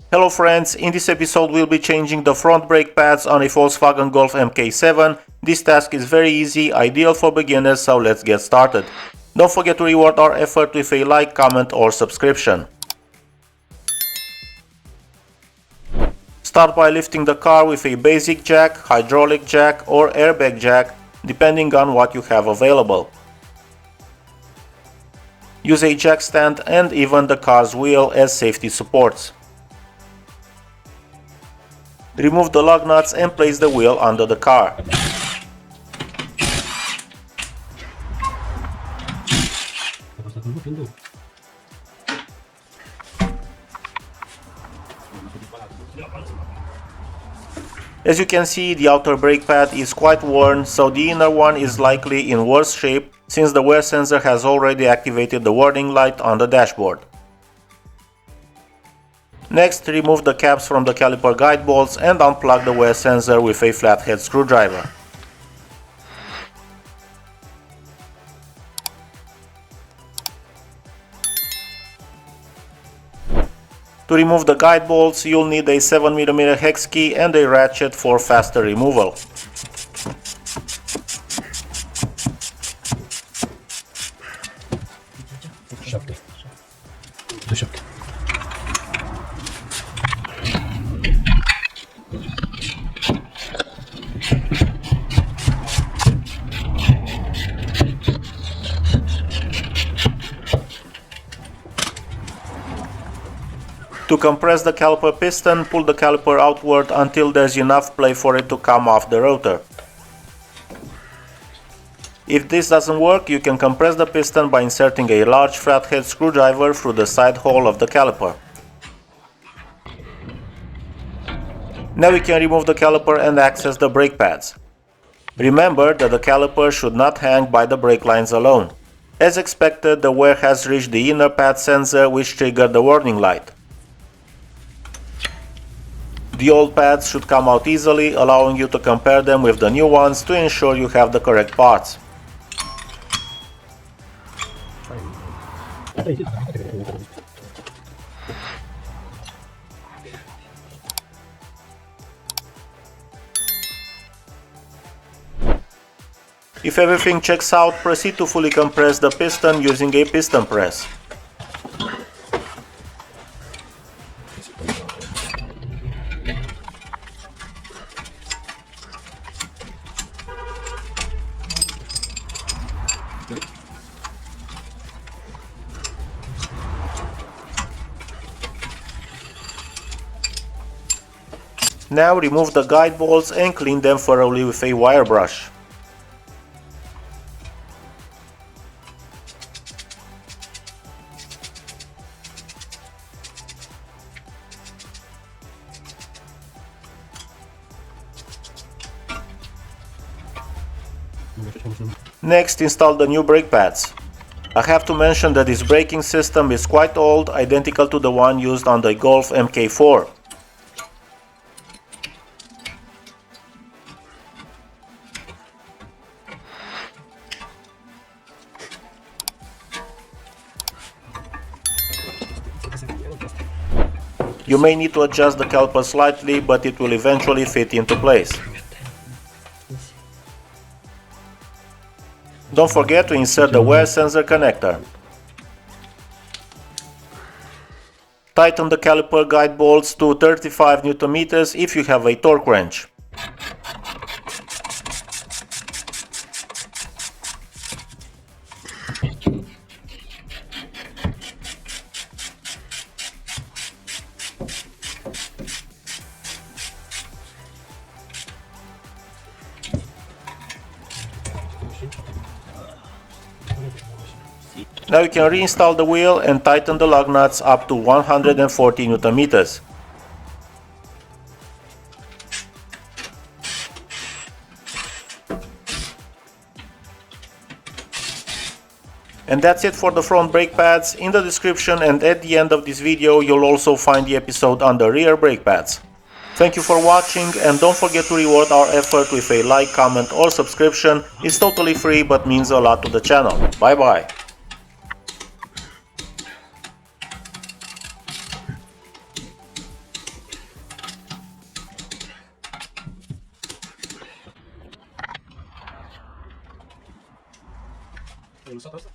Hello friends, in this episode we'll be changing the front brake pads on a Volkswagen Golf MK7. This task is very easy, ideal for beginners, so let's get started. Don't forget to reward our effort with a like, comment or subscription. Start by lifting the car with a basic jack, hydraulic jack or airbag jack, depending on what you have available. Use a jack stand and even the car's wheel as safety supports. Remove the lug nuts and place the wheel under the car. As you can see, the outer brake pad is quite worn, so the inner one is likely in worse shape since the wear sensor has already activated the warning light on the dashboard. Next, remove the caps from the caliper guide bolts and unplug the wear sensor with a flathead screwdriver. To remove the guide bolts, you'll need a 7mm hex key and a ratchet for faster removal. To compress the caliper piston, pull the caliper outward until there's enough play for it to come off the rotor. If this doesn't work, you can compress the piston by inserting a large flathead screwdriver through the side hole of the caliper. Now we can remove the caliper and access the brake pads. Remember that the caliper should not hang by the brake lines alone. As expected, the wear has reached the inner pad sensor, which triggered the warning light. The old pads should come out easily, allowing you to compare them with the new ones to ensure you have the correct parts. If everything checks out, proceed to fully compress the piston using a piston press. Now remove the guide bolts and clean them thoroughly with a wire brush. Next, install the new brake pads. I have to mention that this braking system is quite old, identical to the one used on the Golf MK4. You may need to adjust the caliper slightly, but it will eventually fit into place. Don't forget to insert the wear sensor connector. Tighten the caliper guide bolts to 35 Nm if you have a torque wrench. Now you can reinstall the wheel and tighten the lug nuts up to 140 Nm. And that's it for the front brake pads. In the description and at the end of this video you'll also find the episode on the rear brake pads. Thank you for watching, and don't forget to reward our effort with a like, comment or subscription. It's totally free but means a lot to the channel. Bye bye. Ai lăsat asta?